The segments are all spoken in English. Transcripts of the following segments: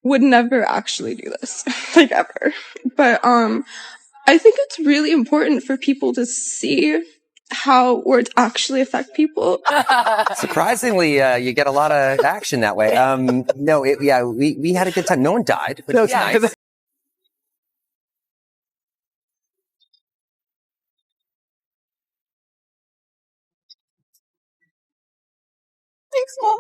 would never actually do this, like ever. But I think it's really important for people to see how words actually affect people. Surprisingly, you get a lot of action that way. No, we had a good time. No one died, but it was nice. Thanks, Mom.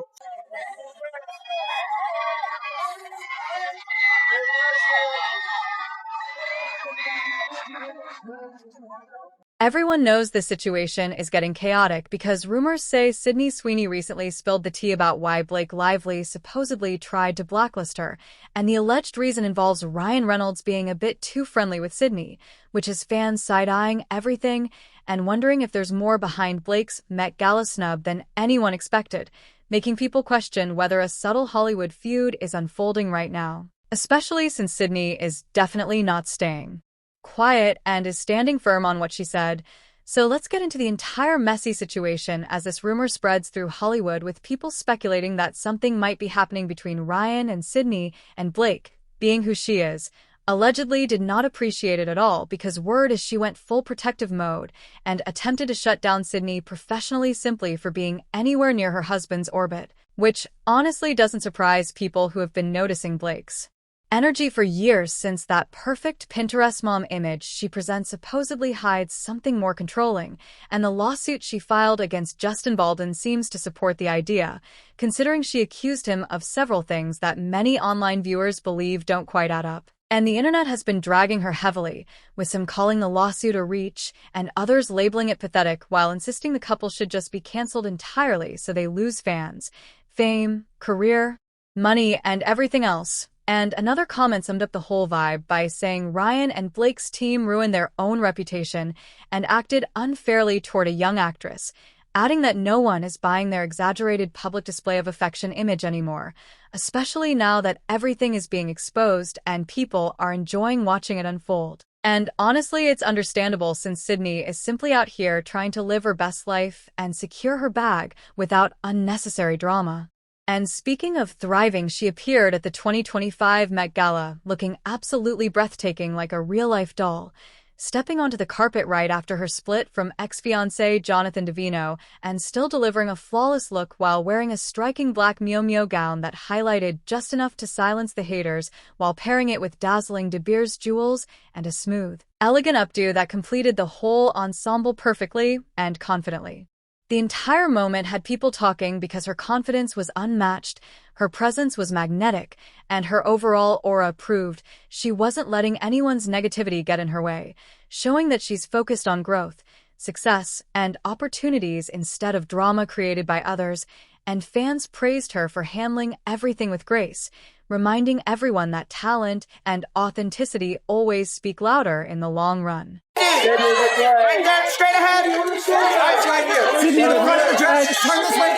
Everyone knows this situation is getting chaotic because rumors say Sydney Sweeney recently spilled the tea about why Blake Lively supposedly tried to blacklist her, and the alleged reason involves Ryan Reynolds being a bit too friendly with Sydney, which has fans side-eyeing everything and wondering if there's more behind Blake's Met Gala snub than anyone expected, making people question whether a subtle Hollywood feud is unfolding right now, especially since Sydney is definitely not staying quiet and is standing firm on what she said. So let's get into the entire messy situation as this rumor spreads through Hollywood, with people speculating that something might be happening between Ryan and Sydney, and Blake, being who she is, allegedly did not appreciate it at all, because word is she went full protective mode and attempted to shut down Sydney professionally simply for being anywhere near her husband's orbit, which honestly doesn't surprise people who have been noticing Blake's energy for years, since that perfect Pinterest mom image she presents supposedly hides something more controlling, and the lawsuit she filed against Justin Baldoni seems to support the idea, considering she accused him of several things that many online viewers believe don't quite add up. And the internet has been dragging her heavily, with some calling the lawsuit a reach and others labeling it pathetic, while insisting the couple should just be cancelled entirely so they lose fans, fame, career, money, and everything else. And another comment summed up the whole vibe by saying Ryan and Blake's team ruined their own reputation and acted unfairly toward a young actress, adding that no one is buying their exaggerated public display of affection image anymore, especially now that everything is being exposed and people are enjoying watching it unfold. And honestly, it's understandable, since Sydney is simply out here trying to live her best life and secure her bag without unnecessary drama. And speaking of thriving, she appeared at the 2025 Met Gala, looking absolutely breathtaking like a real-life doll, stepping onto the carpet right after her split from ex-fiancé Jonathan Davino, and still delivering a flawless look while wearing a striking black Mio Mio gown that highlighted just enough to silence the haters, while pairing it with dazzling De Beers jewels and a smooth, elegant updo that completed the whole ensemble perfectly and confidently. The entire moment had people talking because her confidence was unmatched, her presence was magnetic, and her overall aura proved she wasn't letting anyone's negativity get in her way, showing that she's focused on growth, success, and opportunities instead of drama created by others, and fans praised her for handling everything with grace, reminding everyone that talent and authenticity always speak louder in the long run. Bring that straight ahead. Eyes right here. Sydney, the front of the dress. Just turn this way.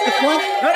No,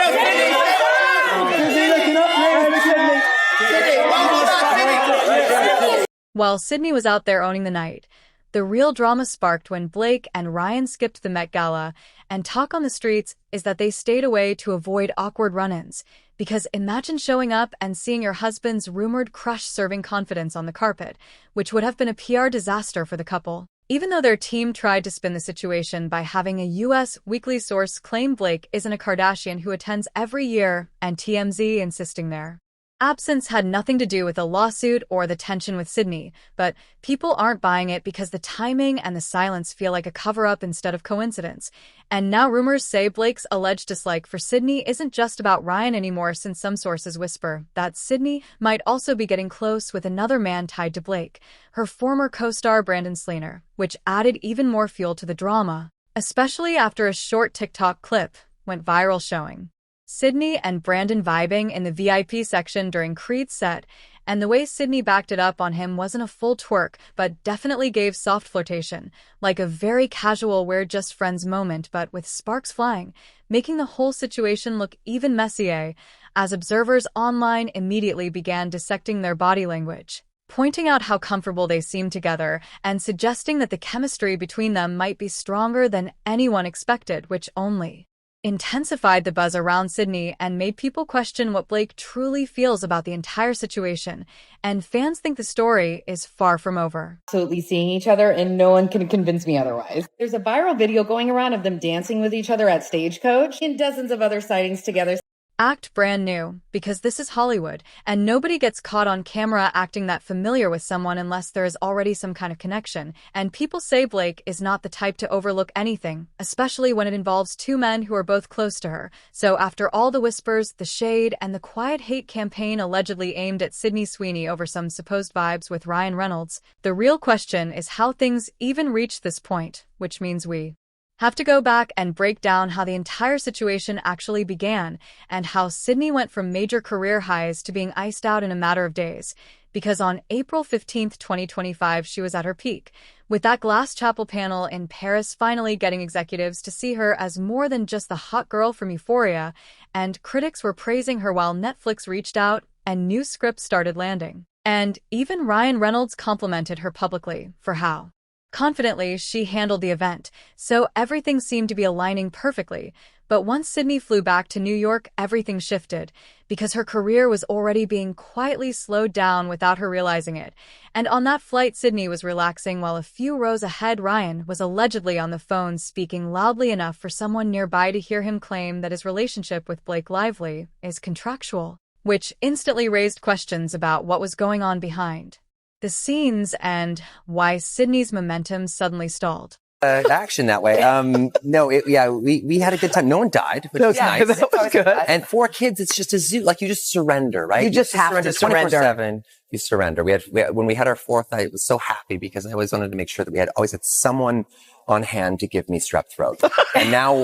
While Sydney was out there owning the night, the real drama sparked when Blake and Ryan skipped the Met Gala, and talk on the streets is that they stayed away to avoid awkward run-ins, because imagine showing up and seeing your husband's rumored crush serving confidence on the carpet, which would have been a PR disaster for the couple. Even though their team tried to spin the situation by having a U.S. weekly source claim Blake isn't a Kardashian who attends every year, and TMZ insisting their absence had nothing to do with the lawsuit or the tension with Sydney, but people aren't buying it because the timing and the silence feel like a cover-up instead of coincidence. And now rumors say Blake's alleged dislike for Sydney isn't just about Ryan anymore, since some sources whisper that Sydney might also be getting close with another man tied to Blake, her former co-star Brandon Sleaner, which added even more fuel to the drama, especially after a short TikTok clip went viral showing Sydney and Brandon vibing in the VIP section during Creed's set, and the way Sydney backed it up on him wasn't a full twerk, but definitely gave soft flirtation, like a very casual we're just friends moment, but with sparks flying, making the whole situation look even messier, as observers online immediately began dissecting their body language, pointing out how comfortable they seemed together, and suggesting that the chemistry between them might be stronger than anyone expected, which only intensified the buzz around Sydney and made people question what Blake truly feels about the entire situation, and fans think the story is far from over. Absolutely seeing each other, and no one can convince me otherwise. There's a viral video going around of them dancing with each other at Stagecoach, and dozens of other sightings together. Act brand new, because this is Hollywood, and nobody gets caught on camera acting that familiar with someone unless there is already some kind of connection, and people say Blake is not the type to overlook anything, especially when it involves two men who are both close to her. So after all the whispers, the shade, and the quiet hate campaign allegedly aimed at Sydney Sweeney over some supposed vibes with Ryan Reynolds, the real question is how things even reached this point, which means we have to go back and break down how the entire situation actually began and how Sydney went from major career highs to being iced out in a matter of days. Because on April 15th, 2025, she was at her peak, with that Glass Chapel panel in Paris finally getting executives to see her as more than just the hot girl from Euphoria, and critics were praising her while Netflix reached out and new scripts started landing. And even Ryan Reynolds complimented her publicly for how confidently she handled the event, so everything seemed to be aligning perfectly. But once Sydney flew back to New York, everything shifted, because her career was already being quietly slowed down without her realizing it. And on that flight, Sydney was relaxing while a few rows ahead, Ryan was allegedly on the phone speaking loudly enough for someone nearby to hear him claim that his relationship with Blake Lively is contractual, which instantly raised questions about what was going on behind the scenes and why Sydney's momentum suddenly stalled. Action that way. We had a good time. No one died, which was nice. That was good. And 4 kids, it's just a zoo. Like, you just surrender, right? You just have to surrender. 24/7, you surrender. When we had our 4th, I was so happy because I always wanted to make sure that we always had someone on hand to give me strep throat. And now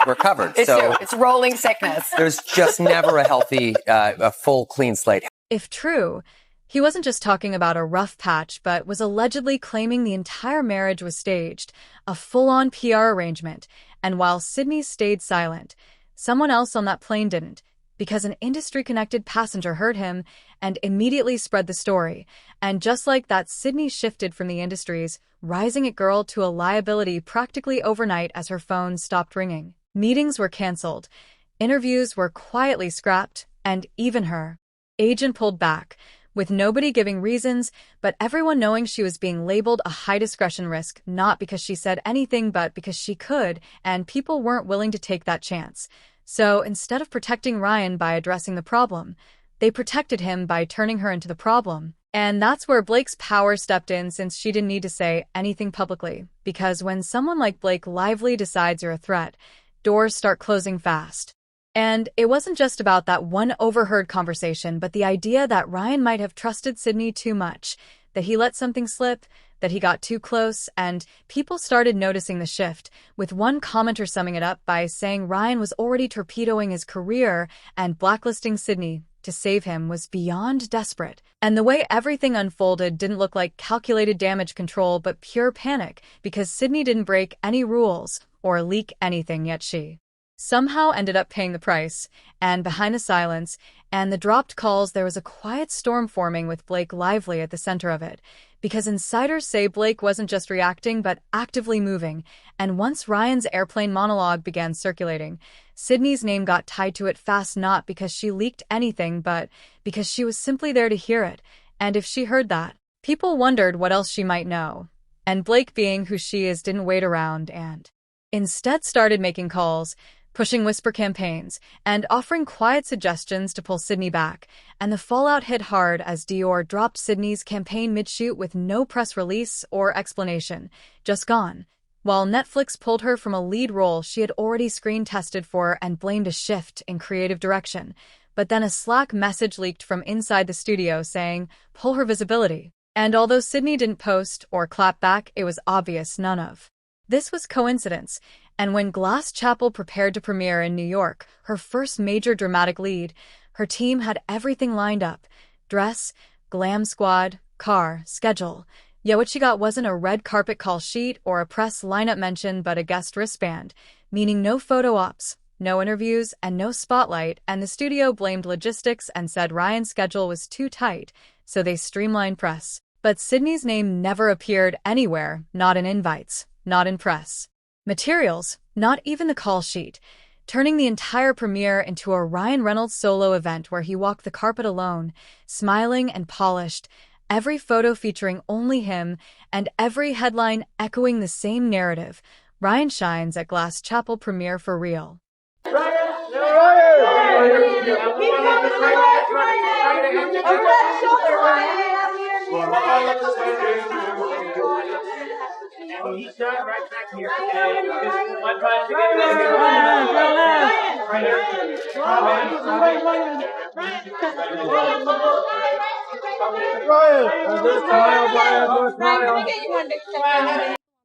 we're covered. It's rolling sickness. There's just never a healthy, a full, clean slate. If true, he wasn't just talking about a rough patch, but was allegedly claiming the entire marriage was staged, a full-on PR arrangement. And while Sydney stayed silent, someone else on that plane didn't, because an industry-connected passenger heard him and immediately spread the story. And just like that, Sydney shifted from the industry's rising it girl to a liability practically overnight as her phone stopped ringing. Meetings were canceled, interviews were quietly scrapped, and even her agent pulled back, with nobody giving reasons, but everyone knowing she was being labeled a high-discretion risk, not because she said anything but because she could, and people weren't willing to take that chance. So instead of protecting Ryan by addressing the problem, they protected him by turning her into the problem. And that's where Blake's power stepped in, since she didn't need to say anything publicly. Because when someone like Blake Lively decides you're a threat, doors start closing fast. And it wasn't just about that one overheard conversation, but the idea that Ryan might have trusted Sydney too much, that he let something slip, that he got too close, and people started noticing the shift, with one commenter summing it up by saying Ryan was already torpedoing his career and blacklisting Sydney to save him was beyond desperate. And the way everything unfolded didn't look like calculated damage control, but pure panic, because Sydney didn't break any rules or leak anything, yet she somehow ended up paying the price. And behind the silence and the dropped calls, there was a quiet storm forming, with Blake Lively at the center of it. Because insiders say Blake wasn't just reacting, but actively moving. And once Ryan's airplane monologue began circulating, Sydney's name got tied to it fast, not because she leaked anything, but because she was simply there to hear it. And if she heard that, people wondered what else she might know. And Blake, being who she is, didn't wait around and instead started making calls, pushing whisper campaigns, and offering quiet suggestions to pull Sydney back. And the fallout hit hard as Dior dropped Sydney's campaign mid-shoot with no press release or explanation, just gone. While Netflix pulled her from a lead role she had already screen-tested for and blamed a shift in creative direction. But then a Slack message leaked from inside the studio saying, pull her visibility. And although Sydney didn't post or clap back, it was obvious none of this was coincidence. And when Glass Chapel prepared to premiere in New York, her first major dramatic lead, her team had everything lined up: dress, glam squad, car, schedule. Yet what she got wasn't a red carpet call sheet or a press lineup mention, but a guest wristband, meaning no photo ops, no interviews, and no spotlight. And the studio blamed logistics and said Ryan's schedule was too tight, so they streamlined press. But Sydney's name never appeared anywhere, not in invites, not in press materials, not even the call sheet. turning the entire premiere into a Ryan Reynolds solo event where he walked the carpet alone, smiling and polished, every photo featuring only him, and every headline echoing the same narrative. Ryan shines at Glass Chapel premiere for real.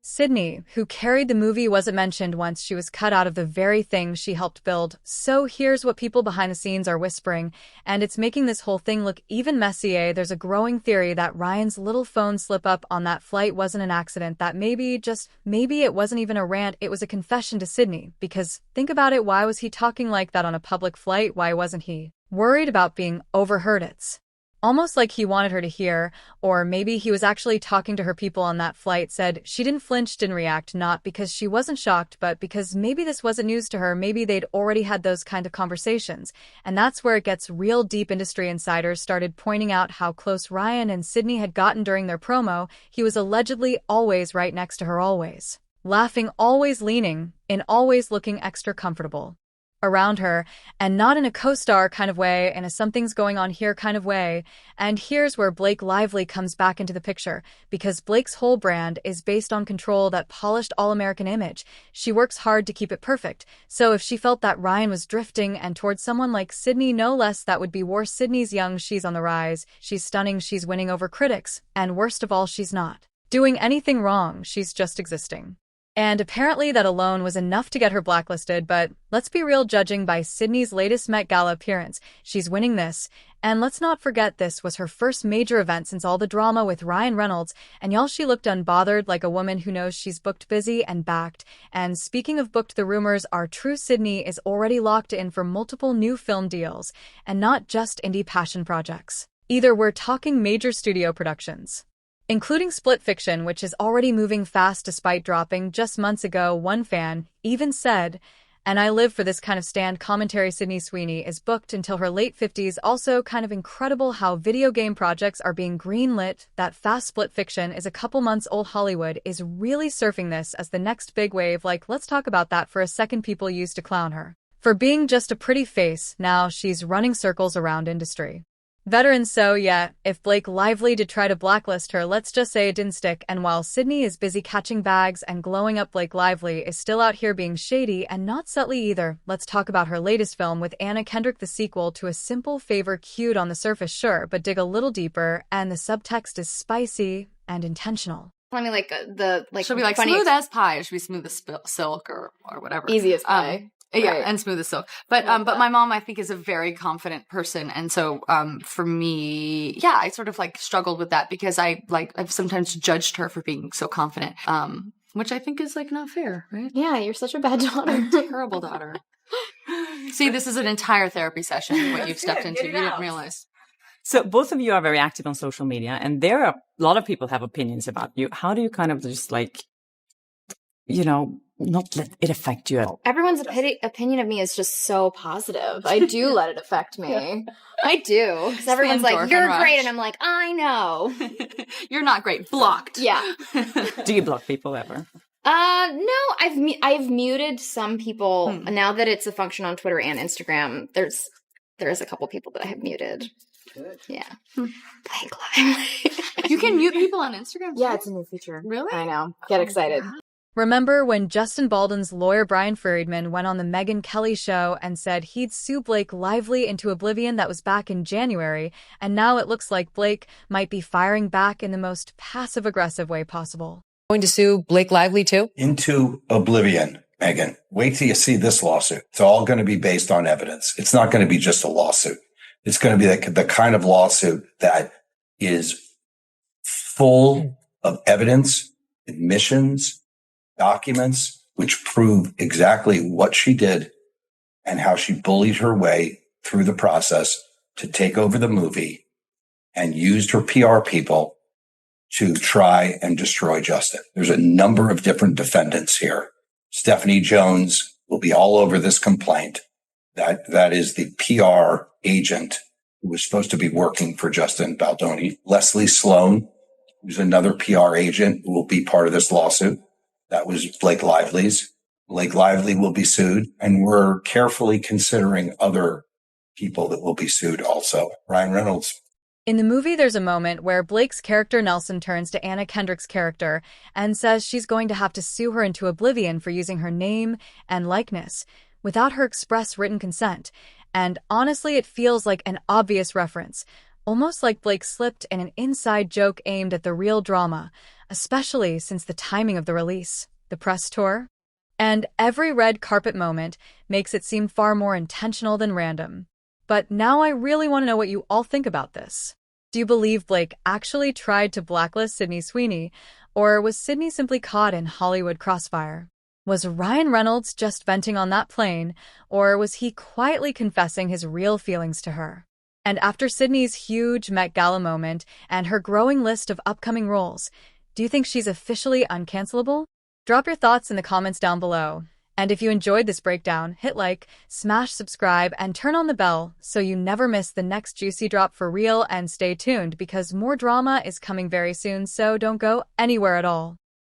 Sydney, who carried the movie, wasn't mentioned once she was cut out of the very thing she helped build. So here's what people behind the scenes are whispering, and it's making this whole thing look even messier. There's a growing theory that Ryan's little phone slip-up on that flight wasn't an accident, that maybe it wasn't even a rant, it was a confession to Sydney. Because think about it, why was he talking like that on a public flight? Why wasn't he worried about being overheard? It's almost like he wanted her to hear, or maybe he was actually talking to her people on that flight, said she didn't flinch, didn't react, not because she wasn't shocked, but because maybe this wasn't news to her, maybe they'd already had those kind of conversations. And that's where it gets real deep. Industry insiders started pointing out how close Ryan and Sydney had gotten during their promo. He was allegedly always right next to her, always laughing, always leaning in, always looking extra comfortable around her, and not in a co-star kind of way, in a something's going on here kind of way. And here's where Blake Lively comes back into the picture, because Blake's whole brand is based on control, that polished all-American image. She works hard to keep it perfect. So if she felt that Ryan was drifting and towards someone like Sydney, no less, that would be worse. Sydney's young, she's on the rise, she's stunning, she's winning over critics, and worst of all, she's not doing anything wrong, she's just existing. And apparently that alone was enough to get her blacklisted, but let's be real, judging by Sydney's latest Met Gala appearance, she's winning this. And let's not forget, this was her first major event since all the drama with Ryan Reynolds, and y'all, she looked unbothered, like a woman who knows she's booked, busy, and backed. And speaking of booked, the rumors are true. Sydney is already locked in for multiple new film deals, and not just indie passion projects either. We're talking major studio productions, including Split Fiction, which is already moving fast despite dropping just months ago. One fan even said, "And I live for this kind of stand commentary." Sydney Sweeney is booked until her late 50s. Also kind of incredible how video game projects are being greenlit that fast. Split Fiction is a couple months old. Hollywood is really surfing this as the next big wave. Like, let's talk about that for a second. People used to clown her for being just a pretty face. Now she's running circles around industry veterans. So yeah, if Blake Lively did try to blacklist her, let's just say it didn't stick. And while Sydney is busy catching bags and glowing up, Blake Lively is still out here being shady, and not subtly either. Let's talk about her latest film with Anna Kendrick, the sequel to A Simple Favor. Cute on the surface, sure, but dig a little deeper and the subtext is spicy and intentional. I mean, like She'll be like funny, smooth as pie, or should be smooth as silk, or whatever. easy as pie. Yeah, Right. and smooth as silk. But my mom, I think, is a very confident person, and so for me, yeah, I sort of like struggled with that because I've sometimes judged her for being so confident, which I think is like not fair, right? Yeah, you're such a bad daughter. Terrible daughter. See, this is an entire therapy session. What you've stepped into, you didn't realize. So both of you are very active on social media, and there are a lot of people have opinions about you. How do you kind of just like, not let it affect you at all? Everyone's opinion of me is just so positive. I do let it affect me. I do. Because everyone's like, endorphin "You're rush. great." And I'm like, "I know." You're not great. Blocked. Yeah. Do you block people ever? No, I've muted some people. Now that it's a function on Twitter and Instagram, there is a couple people that I have muted. Good. Yeah. Blake Lively. You can mute people on Instagram? Yeah, it's a new feature. Really? I know. Get excited. Remember when Justin Baldon's lawyer Brian Friedman went on the Megyn Kelly show and said he'd sue Blake Lively into oblivion? That was back in January, and now it looks like Blake might be firing back in the most passive-aggressive way possible. Going to sue Blake Lively too? Into oblivion, Megyn. Wait till you see this lawsuit. It's all going to be based on evidence. It's not going to be just a lawsuit. It's going to be the kind of lawsuit that is full of evidence, admissions, documents, which prove exactly what she did and how she bullied her way through the process to take over the movie and used her PR people to try and destroy Justin. There's a number of different defendants here. Stephanie Jones will be all over this complaint. That is the PR agent who was supposed to be working for Justin Baldoni, Leslie Sloan, who's another PR agent who will be part of this lawsuit. That was Blake Lively's. Blake Lively will be sued, and we're carefully considering other people that will be sued also. Ryan Reynolds. In the movie, there's a moment where Blake's character Nelson turns to Anna Kendrick's character and says she's going to have to sue her into oblivion for using her name and likeness without her express written consent. And honestly, it feels like an obvious reference, almost like Blake slipped in an inside joke aimed at the real drama, especially since the timing of the release, the press tour. And every red carpet moment makes it seem far more intentional than random. But now I really want to know what you all think about this. Do you believe Blake actually tried to blacklist Sydney Sweeney, or was Sydney simply caught in Hollywood crossfire? Was Ryan Reynolds just venting on that plane, or was he quietly confessing his real feelings to her? And after Sydney's huge Met Gala moment and her growing list of upcoming roles, do you think she's officially uncancelable? Drop your thoughts in the comments down below. And if you enjoyed this breakdown, hit like, smash subscribe, and turn on the bell so you never miss the next juicy drop for real, and stay tuned because more drama is coming very soon, so don't go anywhere at all.